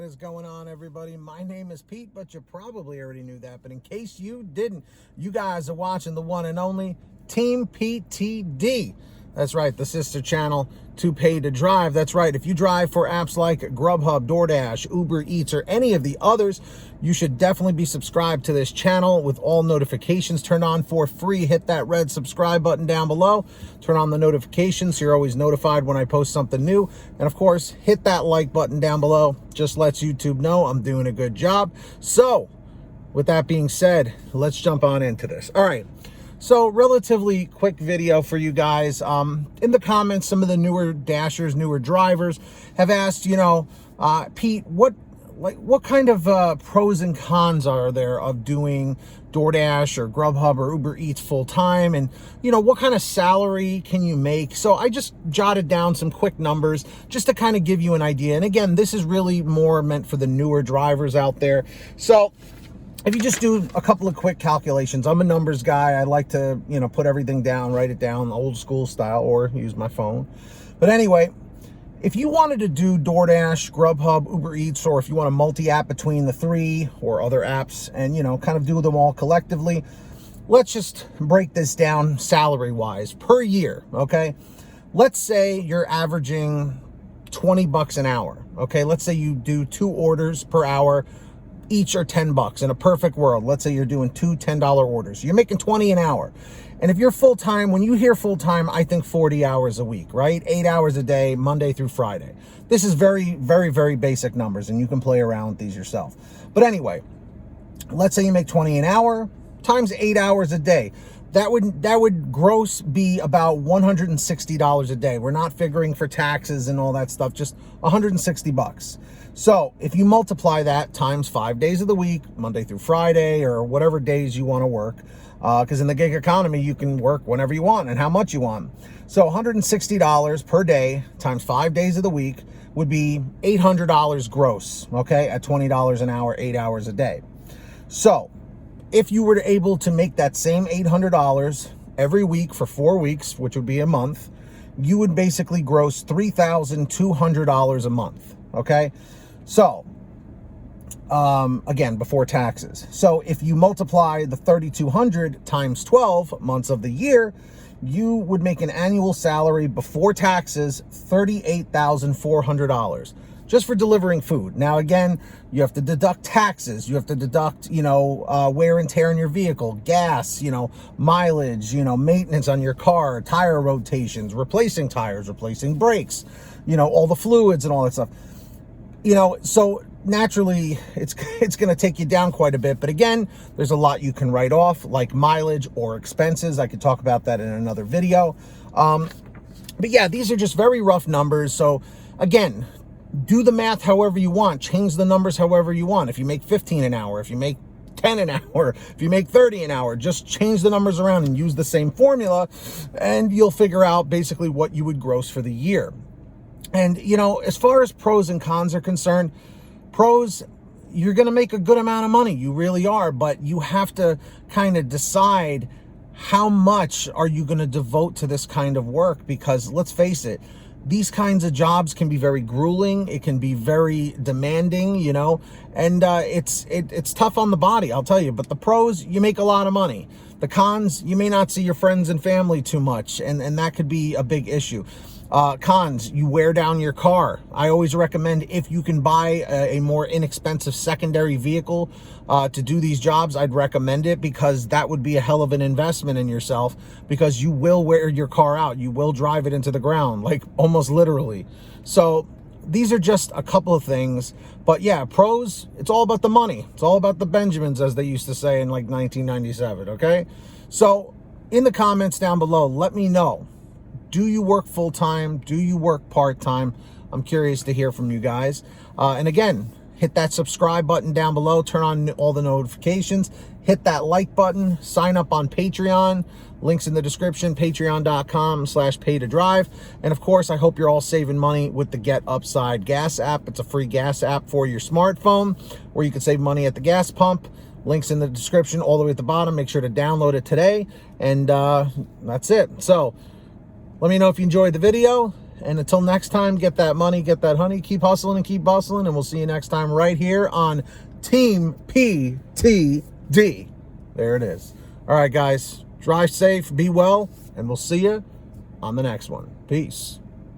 What is going on, everybody? My name is Pete, but you probably already knew that. But in case you didn't, you guys are watching the one and only Team PTD. That's right, the sister channel to Pay to Drive. That's right, if you drive for apps like Grubhub, DoorDash, Uber Eats, or any of the others, you should definitely be subscribed to this channel with all notifications turned on for free. Hit that red subscribe button down below. Turn on the notifications so you're always notified when I post something new. And of course, hit that like button down below. Just lets YouTube know I'm doing a good job. So, with that being said, let's jump on into this. All right. So relatively quick video for you guys. In the comments, some of the newer dashers, newer drivers have asked, Pete, what kind of pros and cons are there of doing DoorDash or Grubhub or Uber Eats full time? And, what kind of salary can you make? So I just jotted down some quick numbers just to kind of give you an idea. And again, this is really more meant for the newer drivers out there. So if you just do a couple of quick calculations, I'm a numbers guy. I like to, put everything down, write it down old school style, or use my phone. But anyway, if you wanted to do DoorDash, Grubhub, Uber Eats, or if you want to multi-app between the three or other apps and, kind of do them all collectively, let's just break this down salary-wise per year, okay? Let's say you're averaging 20 bucks an hour, okay? Let's say you do 2 orders per hour, each are 10 bucks. In a perfect world, let's say you're doing 2 $10 orders. You're making 20 an hour. And if you're full-time, when you hear full-time, I think 40 hours a week, right? 8 hours a day, Monday through Friday. This is very, very, very basic numbers, and you can play around with these yourself. But anyway, let's say you make 20 an hour times 8 hours a day. That would gross be about $160 a day. We're not figuring for taxes and all that stuff, just 160 bucks. So if you multiply that times 5 days of the week, Monday through Friday, or whatever days you want to work, because in the gig economy, you can work whenever you want and how much you want. So $160 per day times 5 days of the week would be $800 gross, okay, at $20 an hour, 8 hours a day. So if you were able to make that same $800 every week for 4 weeks, which would be a month, you would basically gross $3,200 a month, okay? So, again, before taxes. So if you multiply the 3,200 times 12 months of the year, you would make an annual salary before taxes, $38,400. Just for delivering food. Now, again, you have to deduct taxes. You have to deduct, wear and tear in your vehicle, gas, mileage, maintenance on your car, tire rotations, replacing tires, replacing brakes, all the fluids and all that stuff. So naturally, it's going to take you down quite a bit. But again, there's a lot you can write off, like mileage or expenses. I could talk about that in another video. But yeah, these are just very rough numbers. So again, do the math however you want. Change the numbers however you want. If you make 15 an hour, if you make 10 an hour, if you make 30 an hour, just change the numbers around and use the same formula, and you'll figure out basically what you would gross for the year. And, as far as pros and cons are concerned, pros, you're going to make a good amount of money. You really are. But you have to kind of decide how much are you going to devote to this kind of work, because let's face it, these kinds of jobs can be very grueling. It can be very demanding, and it's tough on the body, I'll tell you. But the pros, you make a lot of money. The cons, you may not see your friends and family too much, and that could be a big issue. Cons, you wear down your car. I always recommend, if you can buy a more inexpensive secondary vehicle to do these jobs, I'd recommend it, because that would be a hell of an investment in yourself, because you will wear your car out. You will drive it into the ground, like almost literally. So these are just a couple of things. But yeah, pros, it's all about the money. It's all about the Benjamins, as they used to say in like 1997, okay? So in the comments down below, let me know. Do you work full-time? Do you work part-time? I'm curious to hear from you guys. And again, hit that subscribe button down below. Turn on all the notifications. Hit that like button. Sign up on Patreon. Links in the description, patreon.com/pay-to-drive. And of course, I hope you're all saving money with the Get Upside gas app. It's a free gas app for your smartphone where you can save money at the gas pump. Links in the description all the way at the bottom. Make sure to download it today. And that's it. So let me know if you enjoyed the video. And until next time, get that money, get that honey, keep hustling and keep bustling, and we'll see you next time right here on Team PTD. There it is. All right, guys, drive safe, be well, and we'll see you on the next one. Peace.